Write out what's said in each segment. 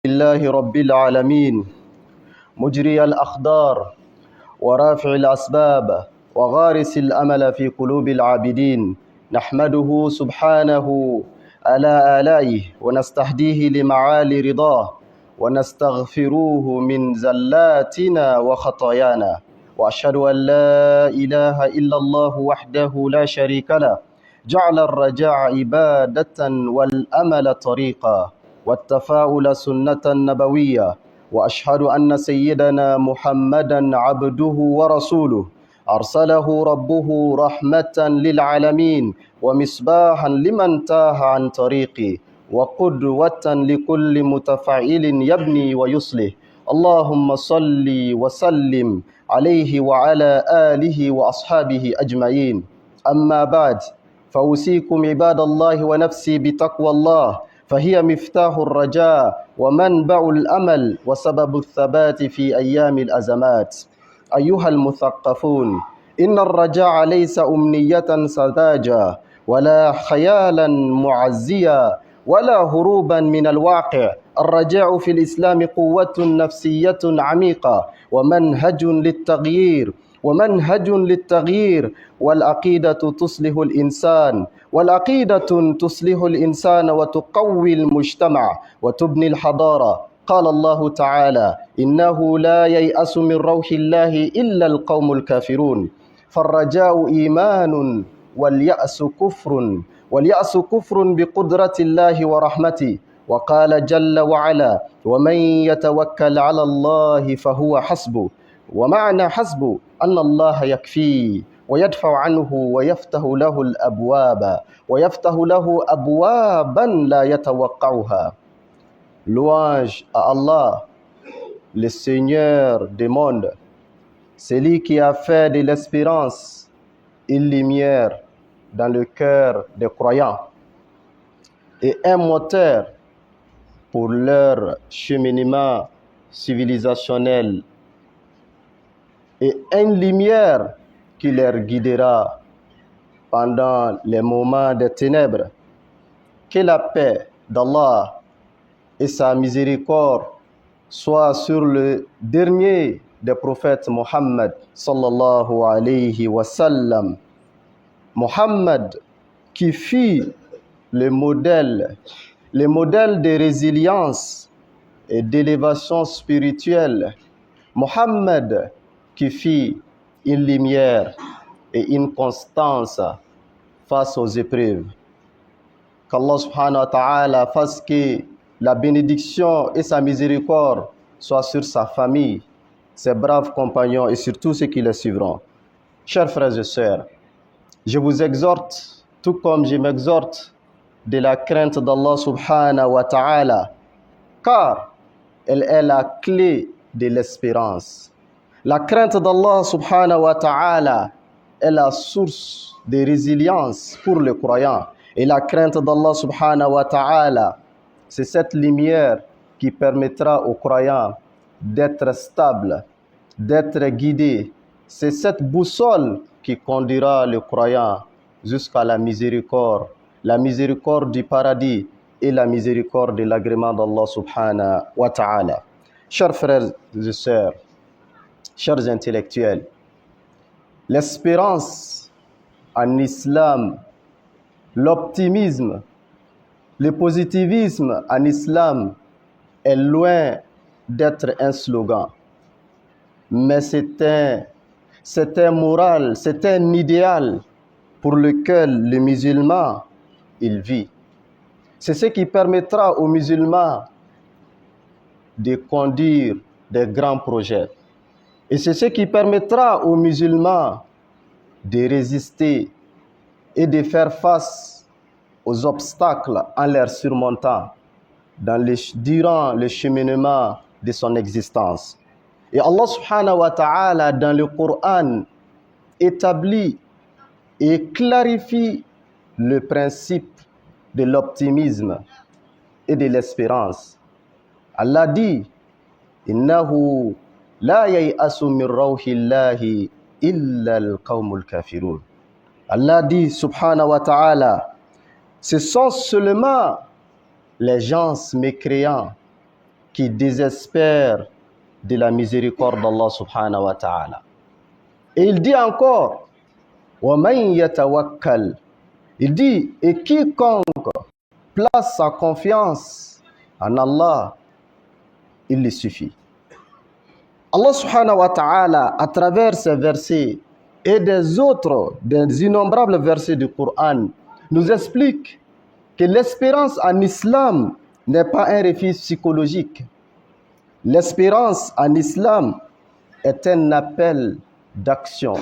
لله رب العالمين مجري الأقدار ورافع الأسباب وغارس الأمل في قلوب العابدين، نحمده سبحانه على آلائه ونستهديه لمعالي رضاه ونستغفروه من زلاتنا وخطايانا، وأشهد أن لا إله إلا الله وحده لا شريك له جعل الرجاء عبادة والأمل طريقا والتفاؤل سنة نبوية، وأشهد أن سيدنا محمدا عبده ورسوله أرسله ربه رحمة للعالمين ومصباحا لمن تاه عن طريقه وقدوة لكل متفعل يبني ويصلح. اللهم صل وسلم عليه وعلى آله وأصحابه أجمعين. أما بعد، فأوصيكم عباد الله ونفسي بتقوى الله، فهي مفتاح الرجاء ومنبع الأمل وسبب الثبات في أيام الأزمات. أيها المثقفون، إن الرجاء ليس أمنية سذاجة ولا خيالا معزيا ولا هروبا من الواقع. الرجاء في الإسلام قوة نفسية عميقة ومنهج للتغيير والعقيدة تصلح الإنسان وتقوي المجتمع وتبني الحضارة. قال الله تعالى: إنه لا ييأس من روح الله إلا القوم الكافرون. فالرجاء إيمان واليأس كفر بقدرة الله ورحمته. وقال جل وعلا: ومن يتوكل على الله فهو حسبه. ومعنى حسبه أن الله يكفيه ويدفع عنه ويفتح له أبوابا لا يتوقعها. Louange à Allah, le Seigneur des mondes, celui qui a fait de l'espérance une lumière dans le cœur des croyants et un moteur pour leur cheminement civilisationnel et une lumière qui leur guidera pendant les moments de ténèbres. Que la paix d'Allah et sa miséricorde soient sur le dernier des prophètes, Mohammed sallallahu alayhi wa sallam. Mohammed qui fut le modèle de résilience et d'élévation spirituelle. Mohammed qui fit une lumière et une constance face aux épreuves. Qu'Allah subhanahu wa ta'ala fasse que la bénédiction et sa miséricorde soient sur sa famille, ses braves compagnons et sur tous ceux qui les suivront. Chers frères et sœurs, je vous exhorte, tout comme je m'exhorte, de la crainte d'Allah subhanahu wa ta'ala, car elle est la clé de l'espérance. La crainte d'Allah subhanahu wa ta'ala est la source de résilience pour le croyant. Et la crainte d'Allah subhanahu wa ta'ala, c'est cette lumière qui permettra aux croyants d'être stables, d'être guidés. C'est cette boussole qui conduira le croyant jusqu'à la miséricorde du paradis et la miséricorde de l'agrément d'Allah subhanahu wa ta'ala. Chers frères et sœurs, chers intellectuels, l'espérance en islam, l'optimisme, le positivisme en islam est loin d'être un slogan, mais c'est un moral, c'est un idéal pour lequel le musulman il vit. C'est ce qui permettra aux musulmans de conduire des grands projets. Et c'est ce qui permettra aux musulmans de résister et de faire face aux obstacles en les surmontant durant le cheminement de son existence. Et Allah subhanahu wa ta'ala dans le Coran établit et clarifie le principe de l'optimisme et de l'espérance. Allah dit: Innahu la yay'asu min rawhillahi illa al-qawmul kafirun. Allah dit subhanahu wa ta'ala: ce sont seulement les gens mécréants qui désespèrent de la miséricorde d'Allah subhanahu wa ta'ala. Et il dit encore, وَمَنْ يَتَوَكَّلْ, il dit, et quiconque place sa confiance en Allah, il lui suffit. Allah subhanahu wa ta'ala, à travers ces versets et des innombrables versets du Coran, nous explique que l'espérance en islam n'est pas un refuge psychologique. L'espérance en islam est un appel d'action,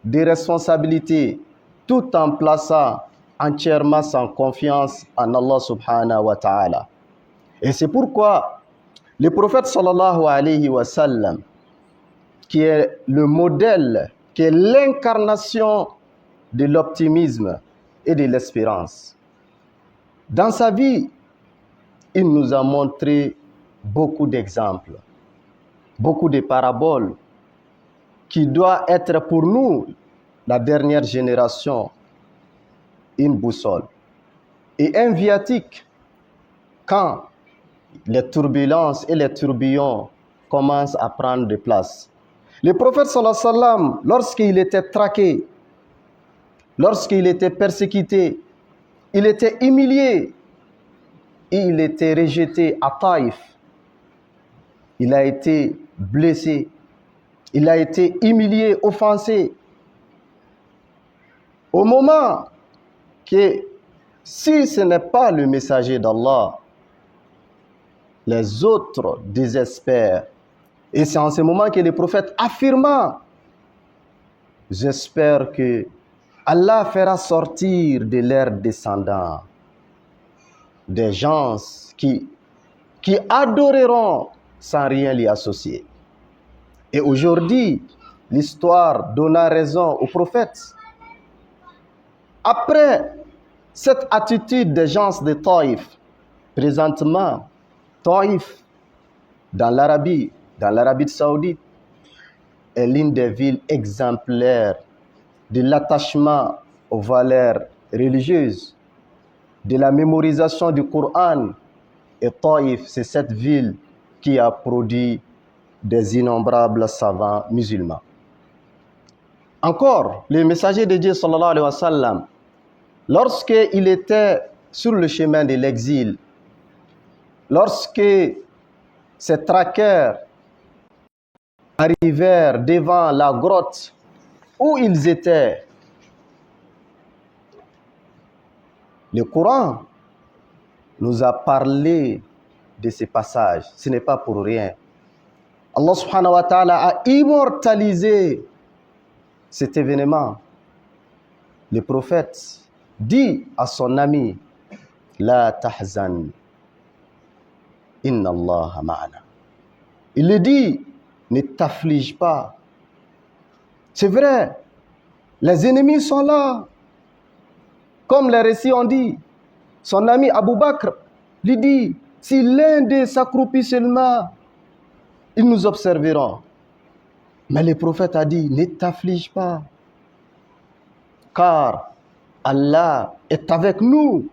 de responsabilité, tout en plaçant entièrement sa confiance en Allah subhanahu wa ta'ala. Et c'est pourquoi le prophète sallallahu alayhi wa sallam, qui est le modèle, qui est l'incarnation de l'optimisme et de l'espérance, dans sa vie, il nous a montré beaucoup d'exemples, beaucoup de paraboles qui doivent être pour nous, la dernière génération, une boussole et un viatique quand les turbulences et les tourbillons commencent à prendre de place. Le prophète sallallahu alayhi wa sallam, lorsqu'il était traqué, lorsqu'il était persécuté, il était humilié, et il était rejeté à Taïf, il a été blessé, il a été humilié, offensé. Au moment que, si ce n'est pas le messager d'Allah, les autres désespèrent. Et c'est en ce moment que le prophète affirma, j'espère que Allah fera sortir de leurs descendants des gens qui adoreront sans rien l'y associer. Et aujourd'hui, l'histoire donna raison au prophète. Après cette attitude des gens de Taïf, présentement, Taïf, dans l'Arabie saoudite, est l'une des villes exemplaires de l'attachement aux valeurs religieuses, de la mémorisation du Coran. Et Taïf, c'est cette ville qui a produit des innombrables savants musulmans. Encore, le messager de Dieu sallallahu alayhi wa sallam, lorsqu'il était sur le chemin de l'exil, lorsque ces traqueurs arrivèrent devant la grotte où ils étaient, le Coran nous a parlé de ces passages. Ce n'est pas pour rien. Allah subhanahu wa ta'ala a immortalisé cet événement. Le prophète dit à son ami, La tahzan, inna Allah ma'ana. Il lui dit, ne t'afflige pas. C'est vrai, les ennemis sont là. Comme les récits ont dit, son ami Abu Bakr lui dit, si l'un d'eux s'accroupit seulement, ils nous observeront. Mais le prophète a dit, ne t'afflige pas, car Allah est avec nous.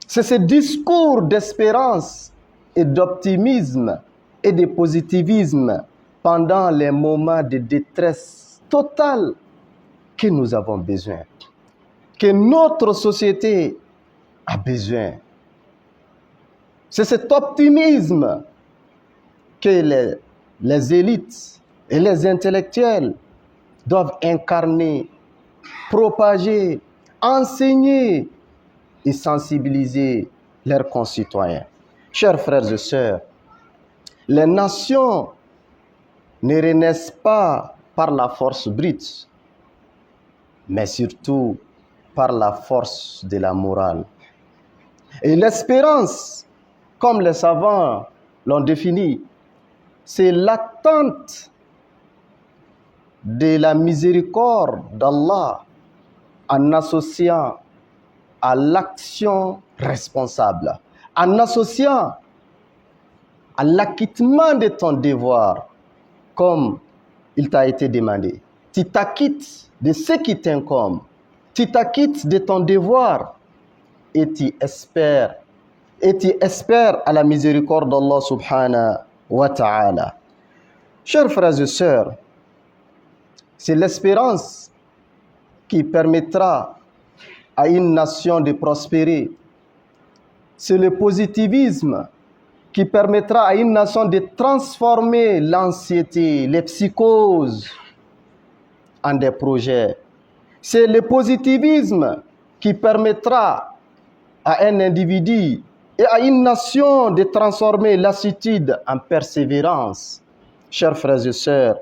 C'est ce discours d'espérance et d'optimisme et de positivisme pendant les moments de détresse totale que nous avons besoin, que notre société a besoin. C'est cet optimisme que les élites et les intellectuels doivent incarner, propager, enseigner et sensibiliser leurs concitoyens. Chers frères et sœurs, les nations ne renaissent pas par la force brute, mais surtout par la force de la morale. Et l'espérance, comme les savants l'ont défini, c'est l'attente de la miséricorde d'Allah en associant à l'action responsable, en associant à l'acquittement de ton devoir, comme il t'a été demandé. Tu t'acquittes de ce qui t'incombe, tu t'acquittes de ton devoir et tu espères et tu espères à la miséricorde d'Allah subhanahu wa ta'ala. Chers frères et sœurs, c'est l'espérance qui permettra à une nation de prospérer. C'est le positivisme qui permettra à une nation de transformer l'anxiété, les psychoses en des projets. C'est le positivisme qui permettra à un individu et à une nation de transformer lassitude en persévérance. Chers frères et sœurs,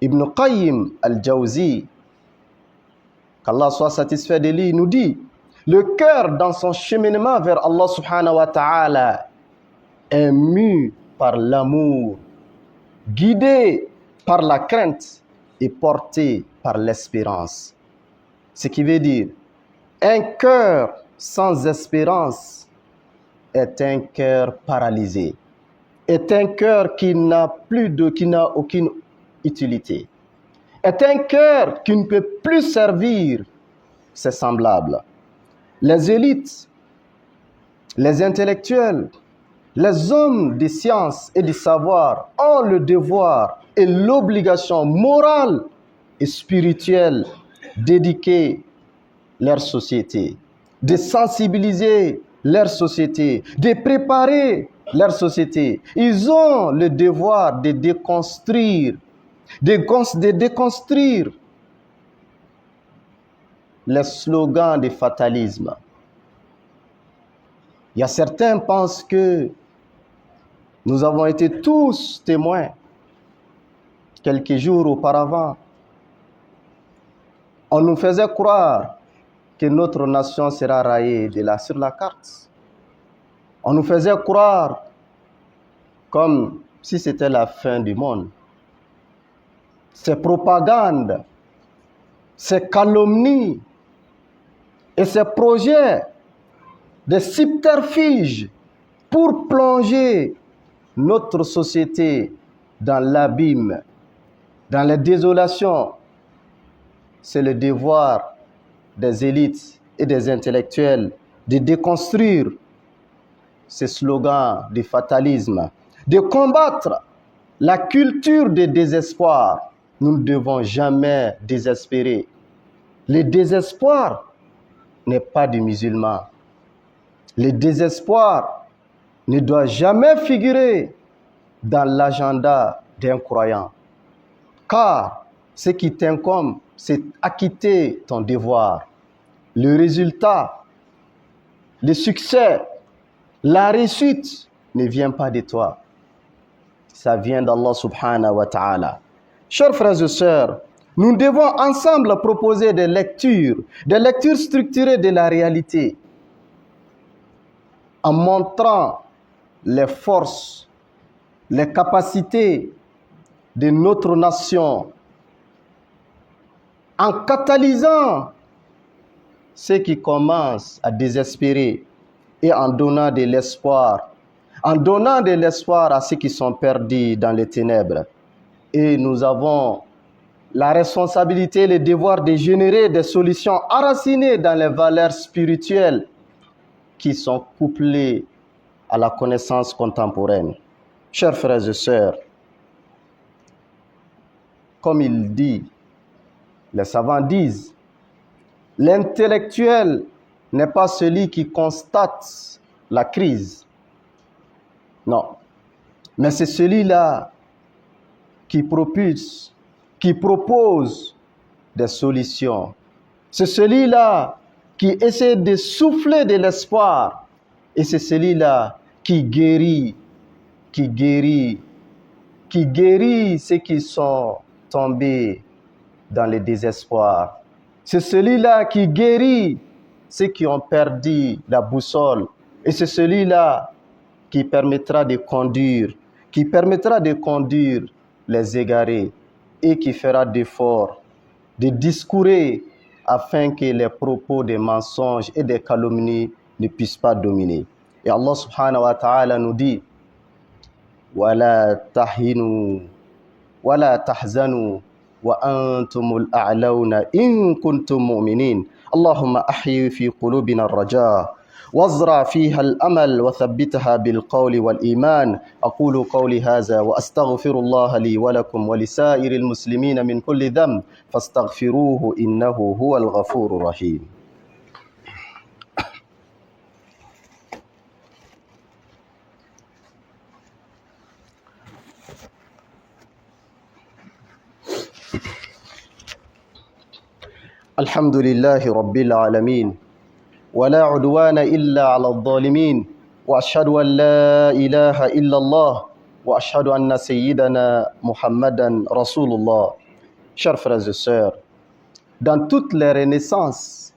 Ibn Qayyim al-Jawzi, qu'Allah soit satisfait de lui, nous dit: le cœur dans son cheminement vers Allah subhanahu wa ta'ala est mu par l'amour, guidé par la crainte et porté par l'espérance. Ce qui veut dire, un cœur sans espérance est un cœur paralysé, est un cœur qui n'a aucune utilité, est un cœur qui ne peut plus servir ses semblables. Les élites, les intellectuels, les hommes de science et de savoir ont le devoir et l'obligation morale et spirituelle d'éduquer leur société, de sensibiliser leur société, de préparer leur société. Ils ont le devoir de déconstruire, les slogans de fatalisme. Il y a certains qui pensent que nous avons été tous témoins quelques jours auparavant. On nous faisait croire que notre nation sera raillée sur la carte. On nous faisait croire comme si c'était la fin du monde. Ces propagandes, ces calomnies et ces projets de subterfuges pour plonger notre société dans l'abîme, dans les désolations, c'est le devoir des élites et des intellectuels de déconstruire ces slogans de fatalisme, de combattre la culture de désespoir. Nous ne devons jamais désespérer. Le désespoir n'est pas du musulman. Le désespoir ne doit jamais figurer dans l'agenda d'un croyant. Car ce qui t'incombe, c'est acquitter ton devoir. Le résultat, le succès, la réussite ne vient pas de toi. Ça vient d'Allah subhanahu wa ta'ala. Chers frères et sœurs, nous devons ensemble proposer des lectures structurées de la réalité, en montrant les forces, les capacités de notre nation, en catalysant ceux qui commencent à désespérer et en donnant de l'espoir, à ceux qui sont perdus dans les ténèbres. Et nous avons la responsabilité, le devoir de générer des solutions enracinées dans les valeurs spirituelles qui sont couplées à la connaissance contemporaine. Chers frères et sœurs, comme les savants disent, l'intellectuel n'est pas celui qui constate la crise. Non, mais c'est celui-là qui propose des solutions. C'est celui-là qui essaie de souffler de l'espoir. Et c'est celui-là qui guérit ceux qui sont tombés dans le désespoir. C'est celui-là qui guérit ceux qui ont perdu la boussole. Et c'est celui-là qui permettra de conduire les égarés et qui fera d'efforts, de discourir afin que les propos des mensonges et des calomnies ne puissent pas dominer. Et Allah subhanahu wa ta'ala nous dit: وَلَا تَهِنُوا وَلَا تَحْزَنُوا وَأَنْتُمُ الْأَعْلَوْنَ إِن كُنتُم مُؤْمِنِينَ اللهم أحيي في قلوبنا الرجاء وازرع فيها الأمل وثبتها بالقول والإيمان. أقول قولي هذا وأستغفر الله لي ولكم ولسائر المسلمين من كل ذنب فاستغفروه إنه هو الغفور الرحيم. الحمد لله رب العالمين ولا عدوان إلا على الظالمين وأشهد أن لا إله إلا الله وأشهد أن سيدنا محمدا رسول الله. Chers frères et sœurs, dans toutes les renaissances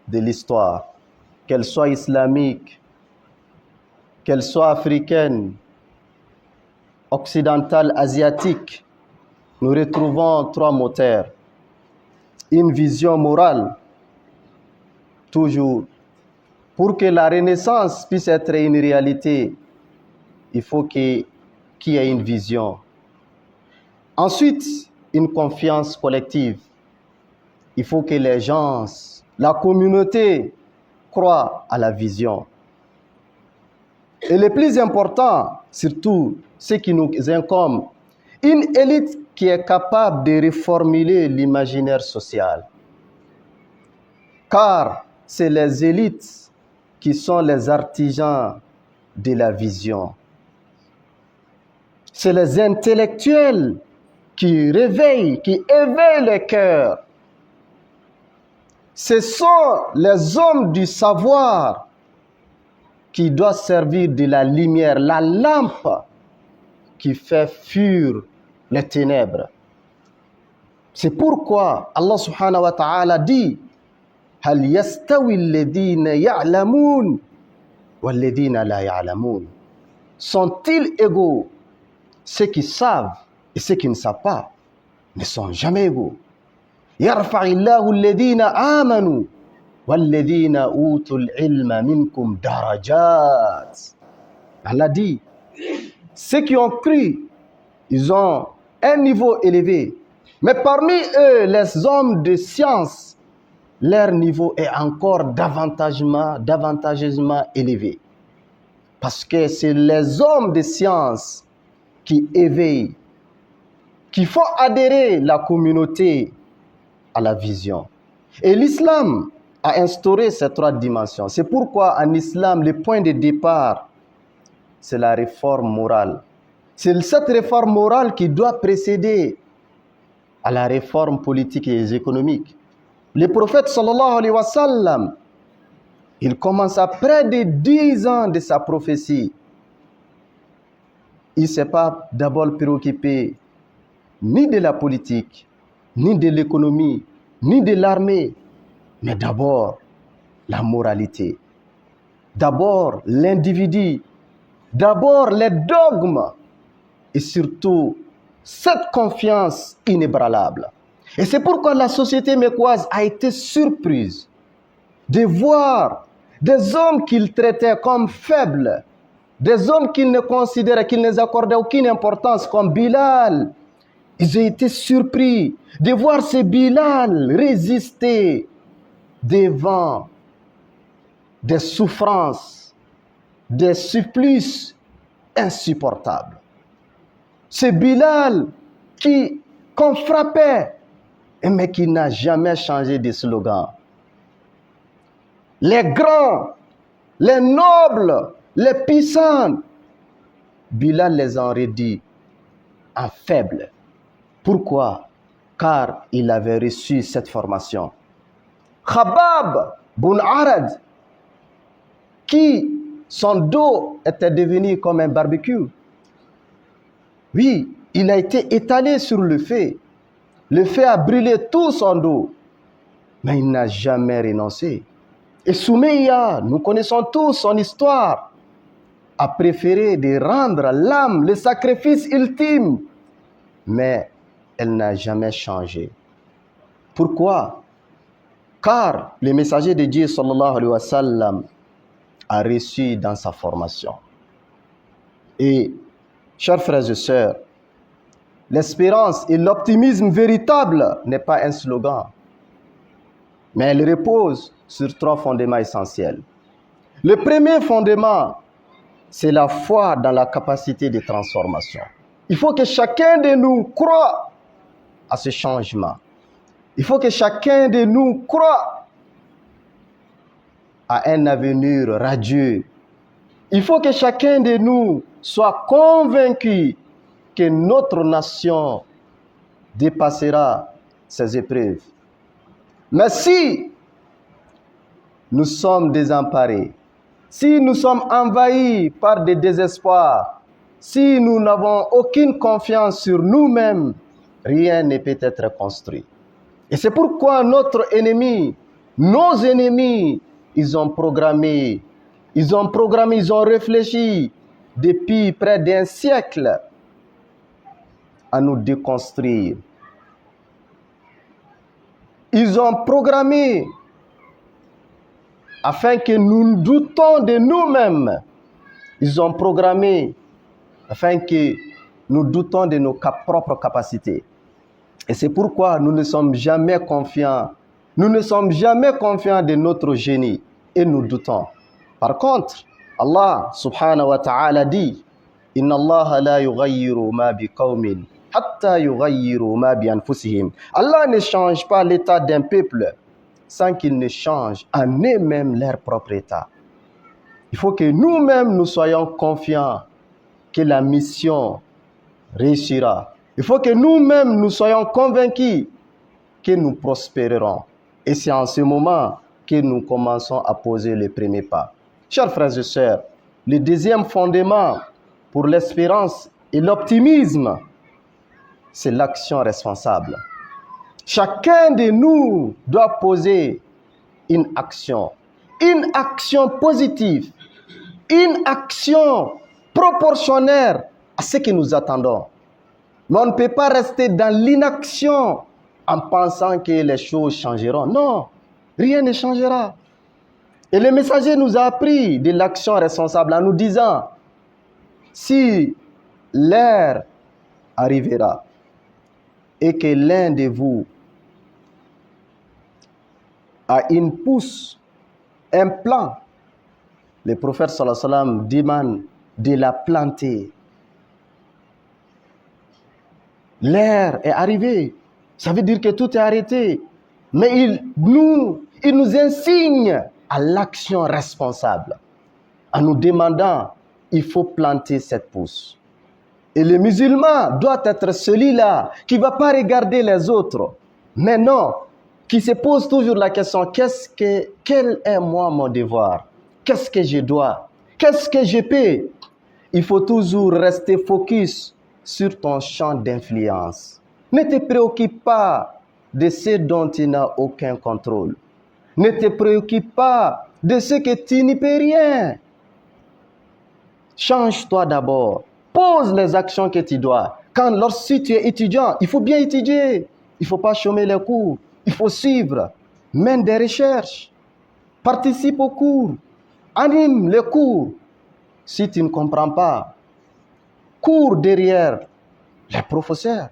de l'histoire, qu'elles soient islamiques, qu'elles soient africaines, occidentales, asiatiques, nous retrouvons trois moteurs. Une vision morale, toujours. Pour que la renaissance puisse être une réalité, il faut qu'il y ait une vision. Ensuite, une confiance collective. Il faut que les gens, la communauté, croient à la vision. Et le plus important, surtout, ce qui nous incombe, une élite qui est capable de reformuler l'imaginaire social. Car c'est les élites qui sont les artisans de la vision. C'est les intellectuels qui réveillent, qui éveillent le cœur. Ce sont les hommes du savoir qui doivent servir de la lumière, la lampe qui fait fuir les ténèbres. C'est pourquoi Allah subhanahu wa ta'ala dit هل يستوي الذين يعلمون والذين لا يعلمون. Sont-ils égaux? Ceux qui savent et ceux qui ne savent pas ne sont jamais égaux. يرفع الله الذين آمنوا والذين أوتوا العلم منكم درجات. Allah dit, ceux qui ont cru, ils ont un niveau élevé. Mais parmi eux, les hommes de science, leur niveau est encore davantageusement élevé. Parce que c'est les hommes de science qui éveillent, qui font adhérer la communauté à la vision. Et l'islam a instauré ces trois dimensions. C'est pourquoi en islam, le point de départ, c'est la réforme morale. C'est cette réforme morale qui doit précéder à la réforme politique et économique. Le prophète sallallahu alayhi wa sallam, il commence à près de 10 ans de sa prophétie. Il ne s'est pas d'abord préoccupé ni de la politique, ni de l'économie, ni de l'armée, mais d'abord la moralité. D'abord l'individu, d'abord les dogmes et surtout cette confiance inébranlable. Et c'est pourquoi la société mécoise a été surprise de voir des hommes qu'il traitait comme faibles, des hommes qu'il ne considérait, qu'il ne accordait aucune importance, comme Bilal. Ils ont été surpris de voir ce Bilal résister devant des souffrances, des supplices insupportables. Ce Bilal qu'on frappait, mais qui n'a jamais changé de slogan. Les grands, les nobles, les puissants, Bilal les a réduits en faibles. Pourquoi? Car il avait reçu cette formation. Khabab bin Arad, qui son dos était devenu comme un barbecue. Oui, il a été étalé sur le feu. Le feu a brûlé tout son dos, mais il n'a jamais renoncé. Et Soumeya, nous connaissons tous son histoire, a préféré de rendre l'âme, le sacrifice ultime, mais elle n'a jamais changé. Pourquoi? Car le messager de Dieu, sallallahu alayhi wa sallam, a reçu dans sa formation. Et, chers frères et sœurs, l'espérance et l'optimisme véritable n'est pas un slogan, mais elle repose sur trois fondements essentiels. Le premier fondement, c'est la foi dans la capacité de transformation. Il faut que chacun de nous croit à ce changement. Il faut que chacun de nous croit à un avenir radieux. Il faut que chacun de nous soit convaincu que notre nation dépassera ces épreuves. Mais si nous sommes désemparés, si nous sommes envahis par des désespoirs, si nous n'avons aucune confiance sur nous-mêmes, rien ne peut être construit. Et c'est pourquoi notre ennemi, nos ennemis, ils ont programmé, ils ont réfléchi depuis près d'un siècle à nous déconstruire. Ils ont programmé afin que nous doutons de nous-mêmes. Ils ont programmé afin que nous doutons de nos propres capacités. Et c'est pourquoi nous ne sommes jamais confiants. Nous ne sommes jamais confiants de notre génie et nous doutons. Par contre, Allah subhanahu wa ta'ala dit « Inna Allah la yughayyiru ma bi qawmin hatta yughayyiru ma bi anfusihim » Allah ne change pas l'état d'un peuple sans qu'ils ne changent en eux-mêmes leur propre état. Il faut que nous-mêmes nous soyons confiants que la mission réussira. Il faut que nous-mêmes nous soyons convaincus que nous prospérerons. Et c'est en ce moment que nous commençons à poser les premiers pas. Chers frères et sœurs, le deuxième fondement pour l'espérance et l'optimisme, c'est l'action responsable. Chacun de nous doit poser une action positive, une action proportionnelle à ce que nous attendons. Mais on ne peut pas rester dans l'inaction en pensant que les choses changeront. Non, rien ne changera. Et le messager nous a appris de l'action responsable en nous disant, si l'heure arrivera et que l'un de vous a une pousse, un plant, le prophète sallallahu alayhi wa sallam demande de la planter. L'heure est arrivée. Ça veut dire que tout est arrêté. Mais il nous insigne à l'action responsable. En nous demandant, il faut planter cette pousse. Et le musulman doit être celui-là qui ne va pas regarder les autres. Mais non, qui se pose toujours la question, quel est moi mon devoir? Qu'est-ce que je dois? Qu'est-ce que je peux? Il faut toujours rester focus sur ton champ d'influence. Ne te préoccupe pas de ce dont tu n'as aucun contrôle. Ne te préoccupe pas de ce que tu n'y peux rien. Change-toi d'abord. Pose les actions que tu dois. Lorsque tu es étudiant, il faut bien étudier. Il ne faut pas chômer les cours. Il faut suivre. Mène des recherches. Participe aux cours. Anime les cours. Si tu ne comprends pas, cours derrière les professeurs.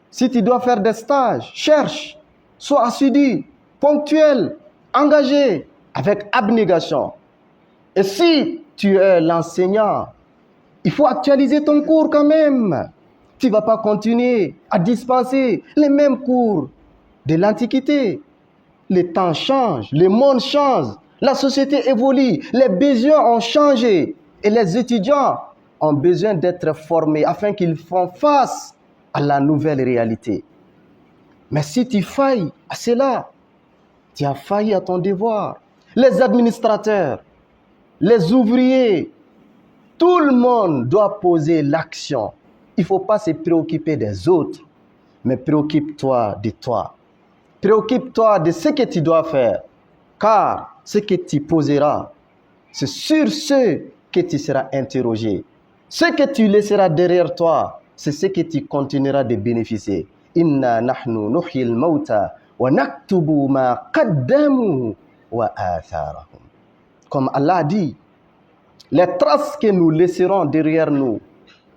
Si tu dois faire des stages, cherche. Sois assidu, ponctuel, engagé, avec abnégation. Et si tu es l'enseignant, il faut actualiser ton cours quand même. Tu ne vas pas continuer à dispenser les mêmes cours de l'Antiquité. Les temps changent, le monde change, la société évolue, les besoins ont changé et les étudiants ont besoin d'être formés afin qu'ils fassent face à la nouvelle réalité. Mais si tu failles à cela, tu as failli à ton devoir. Les administrateurs, les ouvriers, tout le monde doit poser l'action. Il ne faut pas se préoccuper des autres, mais préoccupe-toi de toi. Préoccupe-toi de ce que tu dois faire, car ce que tu poseras, c'est sur ce que tu seras interrogé. Ce que tu laisseras derrière toi, c'est ce que tu continueras de bénéficier. Inna nahnu nuhyil mauta wa naktubu ma qaddamu wa atharahum. Comme Allah dit, les traces que nous laisserons derrière nous,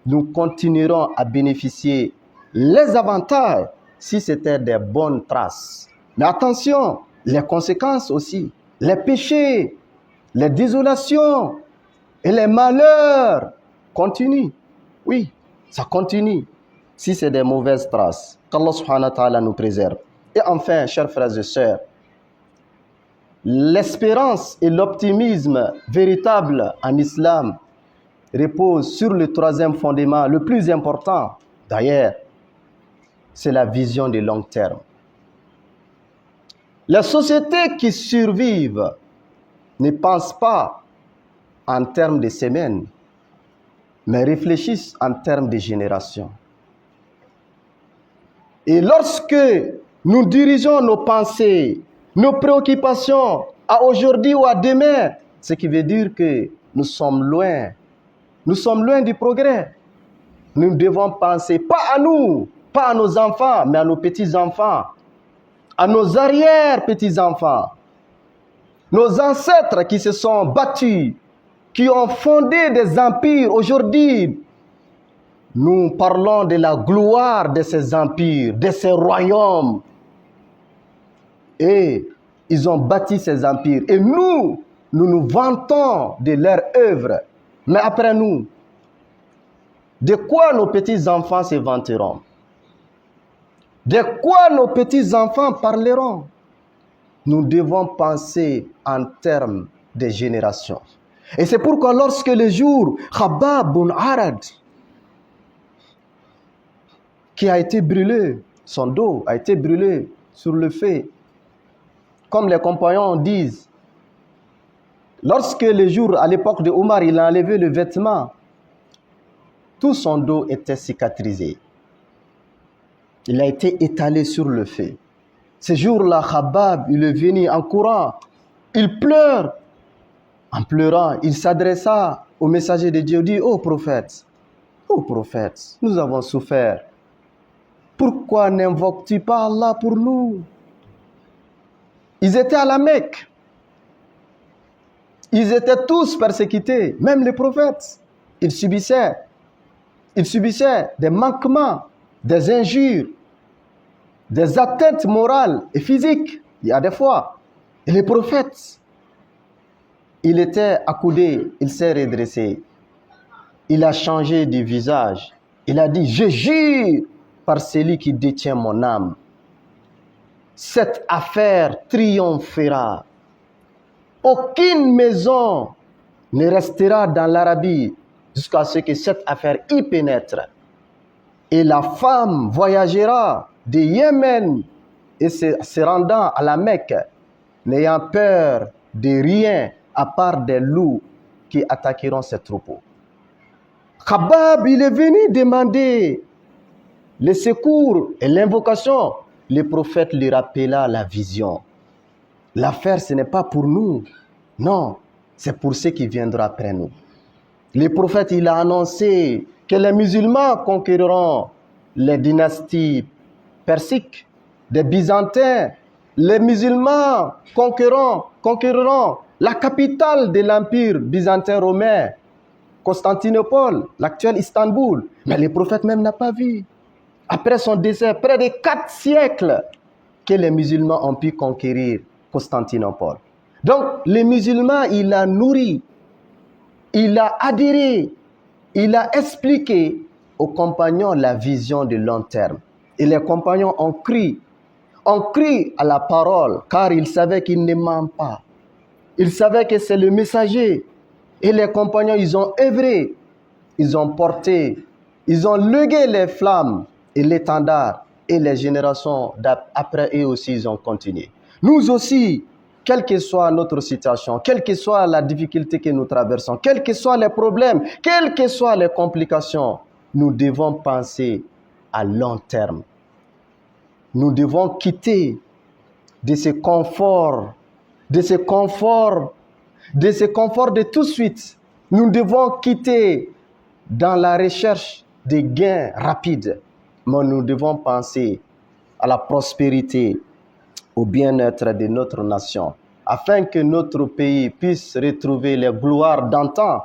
nous continuerons à bénéficier les avantages si c'était des bonnes traces. Mais attention, les conséquences aussi, les péchés les désolations et les malheurs continuent. Oui, ça continue. Si c'est des mauvaises traces, qu'Allah subhanahu wa ta'ala nous préserve. Et enfin, chers frères et sœurs, l'espérance et l'optimisme véritable en islam reposent sur le troisième fondement, le plus important d'ailleurs, c'est la vision de long terme. Les sociétés qui survivent ne pensent pas en termes de semaines, mais réfléchissent en termes de générations. Et lorsque nous dirigeons nos pensées, nos préoccupations à aujourd'hui ou à demain, ce qui veut dire que nous sommes loin du progrès. Nous devons penser pas à nous, pas à nos enfants, mais à nos petits-enfants, à nos arrière-petits-enfants, nos ancêtres qui se sont battus, qui ont fondé des empires. Aujourd'hui, nous parlons de la gloire de ces empires, de ces royaumes. Et ils ont bâti ces empires. Et nous nous vantons de leur œuvre. Mais après nous, de quoi nos petits-enfants se vanteront? De quoi nos petits-enfants parleront? Nous devons penser en termes de générations. Et c'est pourquoi lorsque le jour Khabbab bin Arad, qui a été brûlé, son dos a été brûlé sur le feu, comme les compagnons disent, lorsque le jour, à l'époque de Omar, il a enlevé le vêtement, tout son dos était cicatrisé. Il a été étalé sur le feu. Ce jour-là, Khabbab, il est venu en courant. Il pleure. En pleurant, il s'adressa au messager de Dieu. Il dit, ô prophète, nous avons souffert. Pourquoi n'invoques-tu pas Allah pour nous? Ils étaient à la Mecque. Ils étaient tous persécutés, même les prophètes. Ils subissaient des manquements, des injures, des atteintes morales et physiques. Il y a des fois. Et les prophètes, il était accoudé, il s'est redressé. Il a changé de visage. Il a dit, je jure par celui qui détient mon âme. Cette affaire triomphera. Aucune maison ne restera dans l'Arabie jusqu'à ce que cette affaire y pénètre. Et la femme voyagera de Yémen et se rendant à la Mecque, n'ayant peur de rien à part des loups qui attaqueront ses troupeaux. Khabbab, il est venu demander le secours et l'invocation. Le prophète lui rappela la vision. L'affaire, ce n'est pas pour nous. Non, c'est pour ceux qui viendront après nous. Le prophète, il a annoncé que les musulmans conquéreront les dynasties persiques, des Byzantins. Les musulmans conquéreront la capitale de l'empire byzantin romain, Constantinople, l'actuel Istanbul. Mais le prophète même n'a pas vu. Après son décès, près de 4 siècles, que les musulmans ont pu conquérir Constantinople. Donc, les musulmans, il a nourri, il a adhéré, il a expliqué aux compagnons la vision de long terme. Et les compagnons ont cru à la parole, car ils savaient qu'il ne ment pas. Ils savaient que c'est le messager. Et les compagnons, ils ont œuvré, ils ont porté, ils ont légué les flammes et l'étendard. Et les générations après eux aussi, ils ont continué. Nous aussi, quelle que soit notre situation, quelle que soit la difficulté que nous traversons, quels que soient les problèmes, quelles que soient les complications, nous devons penser à long terme. Nous devons quitter de ce confort de tout de suite. Nous devons quitter dans la recherche de gains rapides, mais nous devons penser à la prospérité, au bien-être de notre nation, afin que notre pays puisse retrouver les gloires d'antan,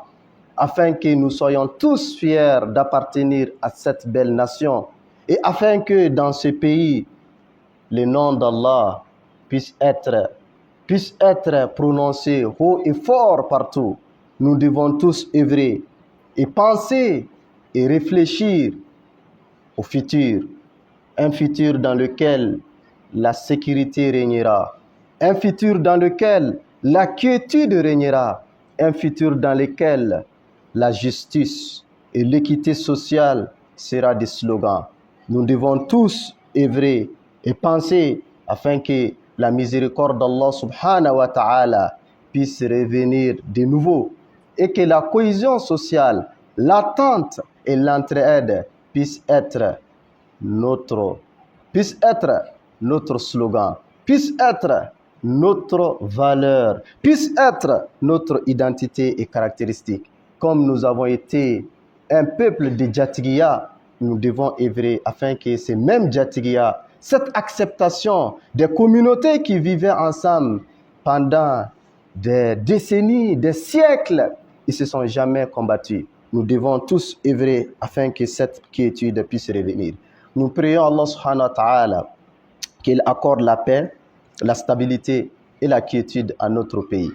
afin que nous soyons tous fiers d'appartenir à cette belle nation, et afin que dans ce pays, le nom d'Allah puisse puisse être prononcé haut et fort partout. Nous devons tous œuvrer et penser et réfléchir au futur. Un futur dans lequel la sécurité régnera. Un futur dans lequel la quiétude régnera. Un futur dans lequel la justice et l'équité sociale sera des slogans. Nous devons tous œuvrer et penser afin que la miséricorde d'Allah subhanahu wa ta'ala puisse revenir de nouveau et que la cohésion sociale, l'attente et l'entraide puissent être notre slogan, puisse être notre valeur, puisse être notre identité et caractéristique. Comme nous avons été un peuple de Djatigia, nous devons œuvrer afin que ces mêmes Djatigia, cette acceptation des communautés qui vivaient ensemble pendant des décennies, des siècles, ils ne se sont jamais combattus. Nous devons tous œuvrer afin que cette quiétude puisse revenir. Nous prions Allah subhanahu wa ta'ala qu'il accorde la paix, la stabilité et la quiétude à notre pays.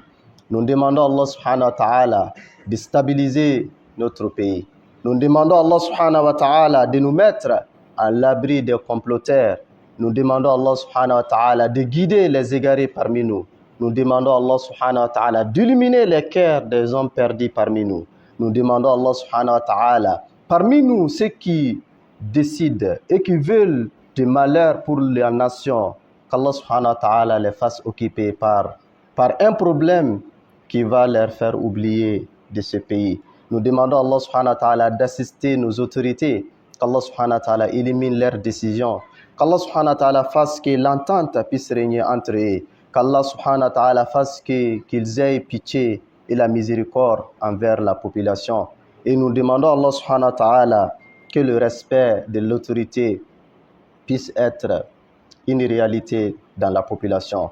Nous demandons à Allah subhanahu wa ta'ala de stabiliser notre pays. Nous demandons à Allah subhanahu wa ta'ala de nous mettre à l'abri des comploteurs. Nous demandons à Allah subhanahu wa ta'ala de guider les égarés parmi nous. Nous demandons à Allah subhanahu wa ta'ala d'illuminer les cœurs des hommes perdus parmi nous. Nous demandons à Allah subhanahu wa ta'ala, parmi nous, ceux qui décident et qui veulent du malheur pour la nation, qu'Allah subhanahu wa ta'ala les fasse occuper par un problème qui va leur faire oublier de ce pays. Nous demandons à Allah subhanahu wa ta'ala d'assister nos autorités, qu'Allah subhanahu wa ta'ala élimine leurs décisions, qu'Allah subhanahu wa ta'ala fasse que l'entente puisse régner entre eux, qu'Allah subhanahu wa ta'ala fasse qu'ils aient pitié et la miséricorde envers la population. Et nous demandons à Allah subhanahu wa ta'ala que le respect de l'autorité puisse être une réalité dans la population.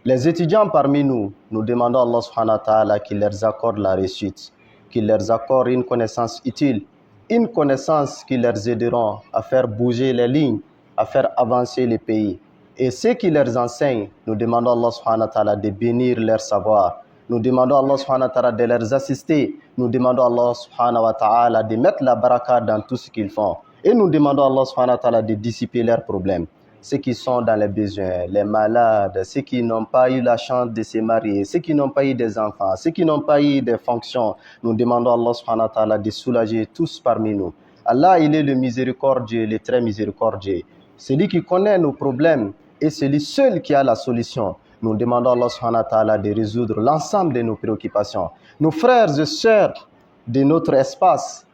Les étudiants parmi nous, nous demandons à Allah subhanahu wa ta'ala qu'il leur accorde la réussite, qu'il leur accorde une connaissance utile, une connaissance qui leur aidera à faire bouger les lignes, à faire avancer les pays. Et ceux qui leur enseignent, nous demandons à Allah subhanahu wa ta'ala de bénir leur savoir. Nous demandons à Allah subhanahu wa ta'ala de les assister. Nous demandons à Allah subhanahu wa ta'ala de mettre la baraka dans tout ce qu'ils font. Et nous demandons à Allah subhanahu wa ta'ala de dissiper leurs problèmes. Ceux qui sont dans les besoins, les malades, ceux qui n'ont pas eu la chance de se marier, ceux qui n'ont pas eu des enfants, ceux qui n'ont pas eu des fonctions, nous demandons à Allah subhanahu wa ta'ala de soulager tous parmi nous. Allah, il est le miséricordieux, le très miséricordieux. Celui qui connaît nos problèmes et celui seul qui a la solution. Nous demandons à Allah subhanahu wa ta'ala de résoudre l'ensemble de nos préoccupations. Nos frères et sœurs de notre espace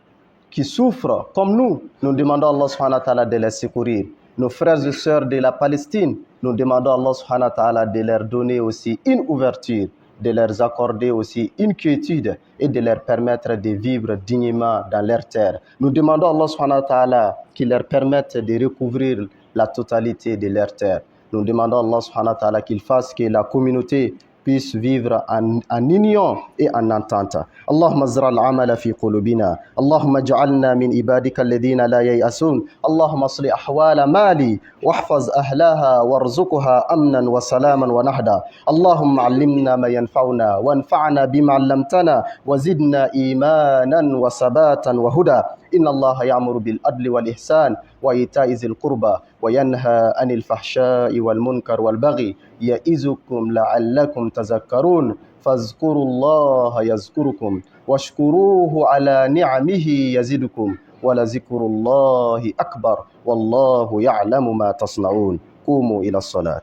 qui souffrent comme nous demandons à Allah subhanahu wa ta'ala de les secourir. Nos frères et sœurs de la Palestine, nous demandons à Allah subhanahu wa ta'ala de leur donner aussi une ouverture, de leur accorder aussi une quiétude et de leur permettre de vivre dignement dans leur terre. Nous demandons à Allah subhanahu wa ta'ala qu'il leur permette de recouvrir la totalité de leur terre. Nous demandons à Allah subhanahu wa ta'ala qu'il fasse que la communauté puisse vivre en union et en entente. Allahumma zra al-amala fi qulubina. Allahumma ij'alna min ibadika alladhina la yay'asun. Allahumma asli ahwala mali wahfaz ahlaha warzuqha amnan wa salaman wa nahda. Allahumma 'allimna ma yanfa'una wanfa'na bima 'allamtana wa zidna imanan wa sabatan wa huda. إن الله يأمر بالعدل والإحسان وإيتاء ذي القربى وينهى عن الفحشاء والمنكر والبغي يعظكم لعلكم تذكرون فاذكروا الله يذكركم واشكروه على نعمه يزدكم ولذكر الله أكبر والله يعلم ما تصنعون قوموا إلى الصلاة